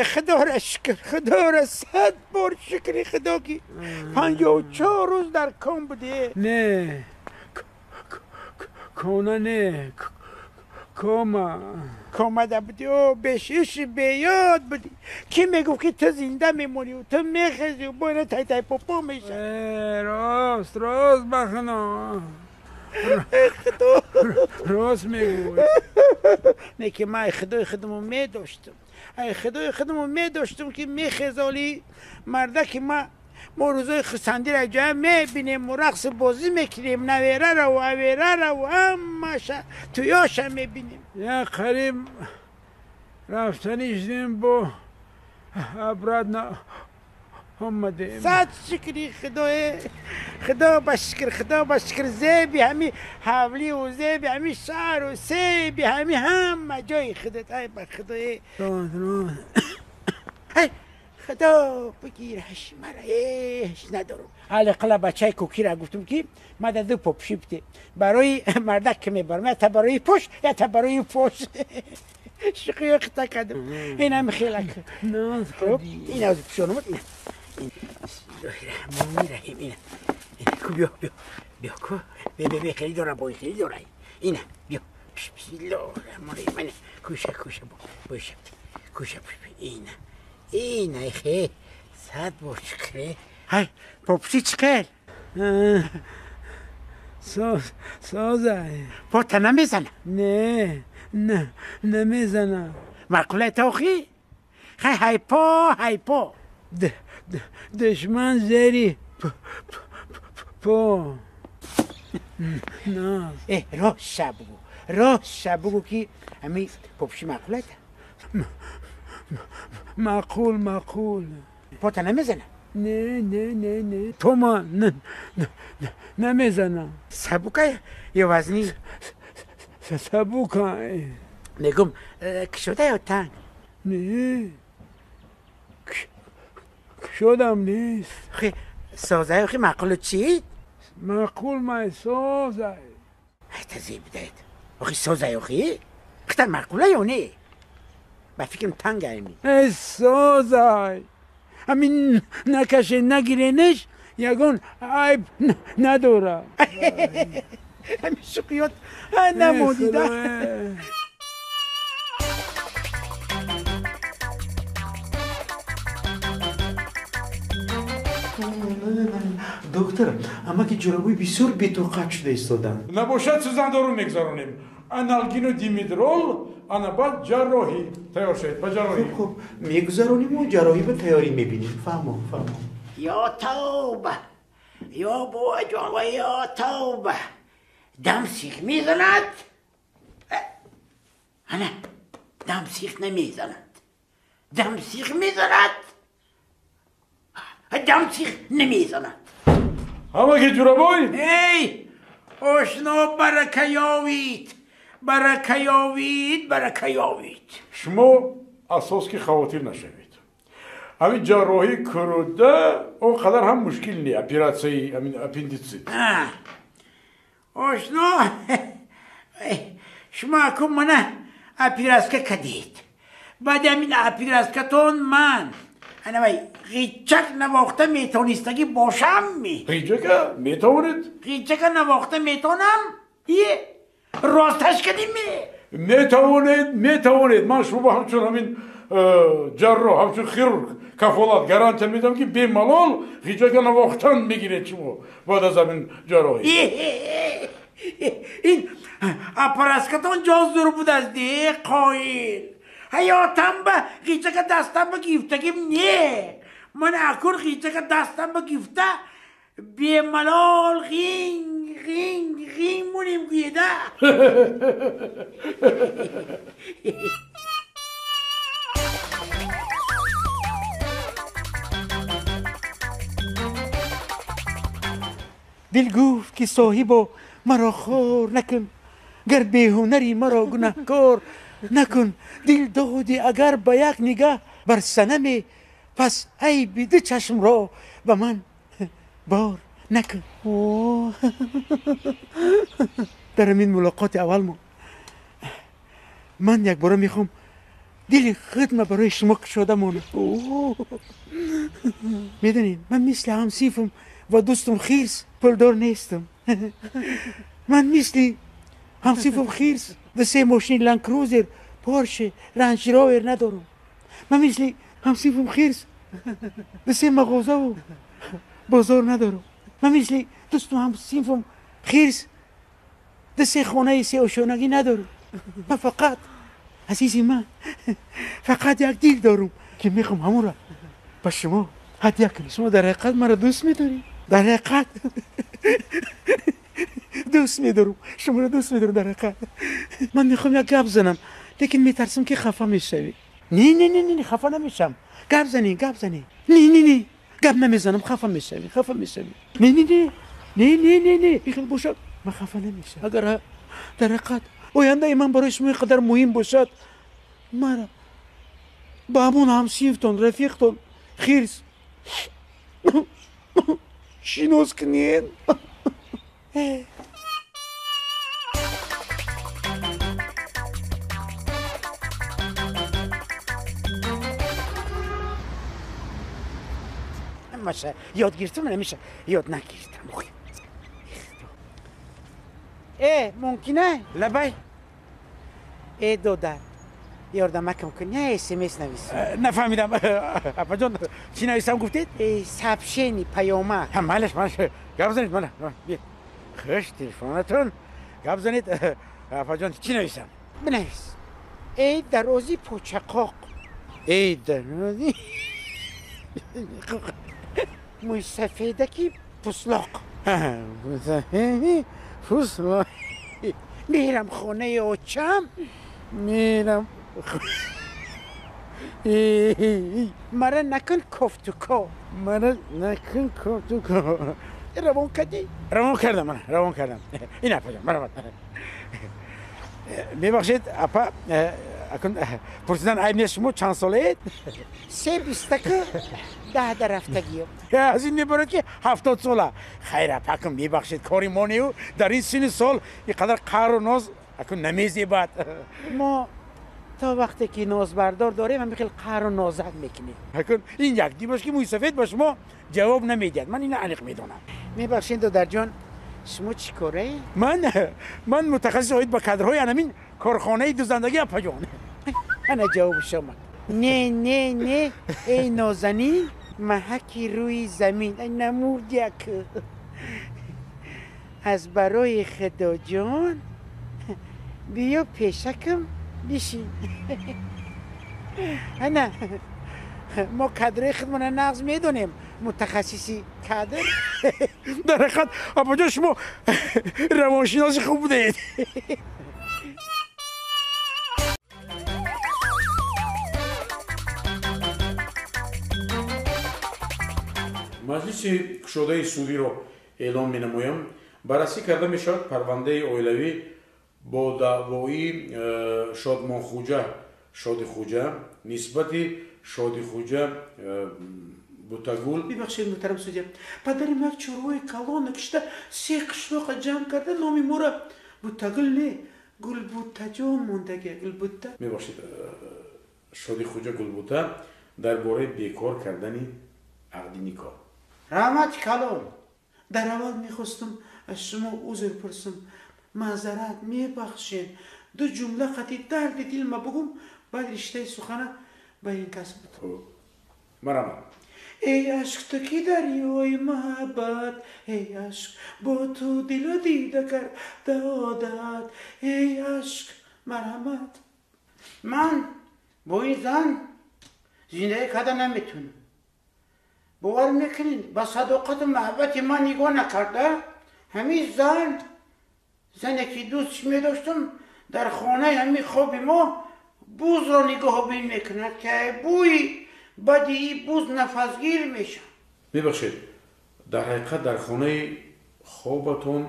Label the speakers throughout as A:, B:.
A: خدا را شکر، خدا را 100 بار شکر خدا که 54 روز در کام بودی.
B: نه کونه نه
A: کامه ده بودی و بشیش بیاد بودی کی میگفت که تو زنده میمونی و تو میخزی و باید تای تای پاپا میشه.
B: راست بخنا
A: خدا
B: راست میگوی.
A: نه که من خدای خودمو میداشتم، خدای خودمو میداشتم که میخزالی مرده که ما روزای خسندی را جا میبینیم و رقص بازی میکنیم، نویره را و اویره را و همش تویاش هم میبینیم.
B: یا قریب رفتنیش دیم با ابراد آمدیم.
A: 100 شکری خدا بشکر زیبی همی حولی و زیبی همی شهر و سیبی همی همه جای خودت. ای با خدای خدا بگیرش مرا هیچ ندارم. حالا قلا بچه کوکی را گفتم که ما در دو پاپشی بده برای مردک که میبرم، یا تا برای پشت یا تا برای پشت. شقیق تا کردم این هم خیلی
B: ناز خودی
A: این از پشانمت این بسم الله الرحمن الرحیم. این کو بیا کو بیا خیلی داره بای خیلی داره این بیا بسم الله الرحمن الرحیم. کوشه کوشه این خیلی 100 بار چکره. های پاپسی چکر
B: سازه
A: پاتا نمیزنه؟
B: نه نمیزنه.
A: معقوله تاخی؟ های پا
B: دشمن زیری پا نه.
A: راست بگو که همی پاپشی معقوله تا؟
B: معقول
A: پاتا نمیزنه؟
B: نه تو ما نمیزنه.
A: سبوکه یا وزنی؟
B: سبوکه
A: میگم کشوده یا تنگ؟
B: نه شدم نیست.
A: خی سازه خی معقول چی؟
B: معقول ما سازه
A: ای تزیب دید خی سازه خی؟ خیلی معقوله یا نه؟ با فکرم تنگ همی
B: ای سازه همین نکشه نگیرینش یگون عیب نداره.
A: همین شقیات نمودیده.
C: دکتر اما که جرابوی بسیار بی‌طاقت شده ایستادن.
D: نباشد سوزندارو میگذارونیم. آنالگین دیمیدرول آن بعد جراحی تیار شد. با جراحی
C: خب میگذارونیم و جراحی به تیاری میبینیم. فهمم
A: یا توبه یا بابا جان و یا توبه دم سیخ میزند؟ نه دم سیخ نمیزند. دم سیخ نمیزند.
D: اما که جرابوی
A: ای آشنا برکیاوید.
D: شما اساس که خواتیر نشوید. همین جراحی کروده اونقدر هم مشکل نیه. اپیراسیون همین اپندیسیت.
A: آشنا شما که منه اپیراسکه کدید بعد همین اپیراسکتون من وای غیچک نواخته میتونستگی باشم می
D: غیچک میتونید؟
A: غیچک نواخته میتونم؟ یه راستش کدیم
D: میتونید. من شما همچون همین جراح همچون خیرورگ کفالت گارانتی میدم که بیمالال غیچک نواختن میگیرید شما بعد از همین جراحی.
A: این اپیراسکتون جاز دور بود از دی قایل حیاتم به غیچک دستم به گیفتگیم نه. من اکر غیچک دستم به گیفته بیملال غین مونیم گیده. دل گفت که صاحبا مرا خور نکن، گر بیهنری مرا گناهکار نکن. دل دادی اگر با یک نگاه بر صنم، پس عیب دو چشم را به من بار نکن. در این ملاقات اول من یک بار میخوام
B: دل خودم برای شما شده مونه. میدونین من مثل همسیفم و دوستم خیرس پولدار نیستم. من مثل همسیفم خیرس و 3 ماشین لانکروزر پارشه رنج راور ندارم. من مثل همسیفم خیرس و 3 مغازه و بازار ندارم. من مثل دوستم همسیفم خیرس و 3 خانه 3 آشانگی ندارم. من فقط عزیزی من فقط یک دیل دارم که میخوام همون را به شما هدیه کنی. شما در حقیقت مرا دوست میداری؟ در حقیقت دوست میدارم شما را دوست میدارم. در حقیقت من میخوام یک گپ زنم لیکن میترسم که خفه میشوی. نه نه نه نه خفه نمیشم. گپ زنی نه نه نه گپ نمیزنم. خفه میشوی نه نه نه نه نه نه نه بخیر باشد من خفه نمیشم. اگر در حقیقت آینده من برای شما اینقدر مهم باشد مرا با همون همسیفتون رفیقتون خیرس شناس کنین.
A: ماشه یاد گرفتم نمیشه یاد نگرفتم. ممکنه لبای دودر یاردمکم کنی یا SMS نویسم.
B: نفهمیدم اپا جان چی نویسم گفتید؟
A: سبشینی پیامک.
B: مالش گپ زنید مالا بیا خوش تلفنتون گپ زنید. اپا جان چی نویسم؟
A: بنویس در روزی پوچقاق در روزی موی سفیدکی پسلاق
B: پسلاق
A: میرم خونه اوچم
B: میرم
A: مرا نکن کفتوکو روان کردی؟
B: روان کردم این اپا جان مرحبا. میبخشید اپا اکن پرسیدن عیب نیست شما چند ساله اید؟
A: 3 بیستکه 10 رفتگیم.
B: از این میبارد که 70 ساله. خیر اپا کن میبخشید کاری ما نیو در این سن سال اینقدر قهر و ناز اکن نمیزیبد.
A: ما تا وقتی که ناز بردار داریم هم خیلی قهر و نازت میکنیم.
B: اکن این یک دیباش که موی سفید با شما جواب نمیدید. من این عنیق میدونم.
A: میبخشید دودر جان شما چی کاره؟
B: من متخصص آید با کادرهای همین کارخانه دوزندگی اپا جان.
A: انا جواب شما نه ای نازنین محکی روی زمین ای نمورد یک از برای خدا جان بیا پیشکم بشین. نه ما کادر خودمون نقض میدونیم متخصصی کادر.
B: در حقیقت اپا جان شما روانشناس خوب بودید.
D: مجلسی کشاده سودی رو اعلام می نمویم. بررسی کرده می شود پرونده اویلوی با دعوایی شادی خوجه نسبت شادی خوجه بوتگول.
C: ببخشید محترم سودیا پدرم یک چروی کلان نکشته 3 قشلاق جمع کرده نامی ما را بوتگل نه گلبوته جان موندگه. گلبوته
D: میبخشید شادی خوجه گلبوته درباره بیکار کردن عقد نکاح.
A: رحمت کلام
C: در اول میخواستم از شما عذر پرسم معذرت میبخشین 2 جمله خطی درد دل ما بگم بعد رشته سخنه به این کس بود.
D: مرحبا.
C: ای عشق تو کی دریای محبت ای عشق با تو دل و دیده کرده عادت ای عشق مرحمت.
A: من با این زن زندگی کردن نمیتونم. باور میکنین با صداقت و محبت من نگاه نکرده. همین زنی که دوستش میداشتم در خانه همین خواب ما بوز را نگاه بین میکند که بوی بدی بوز نفسگیر میشه.
D: ببخشید در حقیقت در خانه خوابتون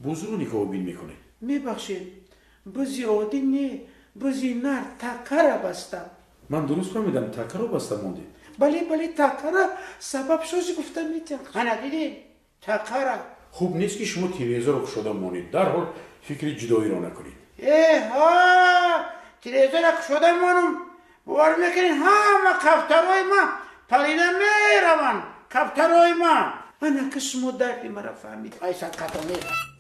D: بوز رو نگاه بین میکنید؟
C: میبخشید بزی عادی نه بزی نر تکه را بستم.
D: من درست فهمیدم تکه رو بسته موندید؟
C: بله تکه را سبب شوزی گفتم میتونم.
A: خانه دیدین تکه را.
D: خوب نیست که شما تلویزیون رو کشاده مانید. در حال فکر جدایی را نکنید.
A: تلویزیون را کشاده مانم
C: باور میکنین همه کفترهای ما پریده میروند. کفترهای ما. من که شما دردی مرا فهمید.
A: آی صدقتو میرم.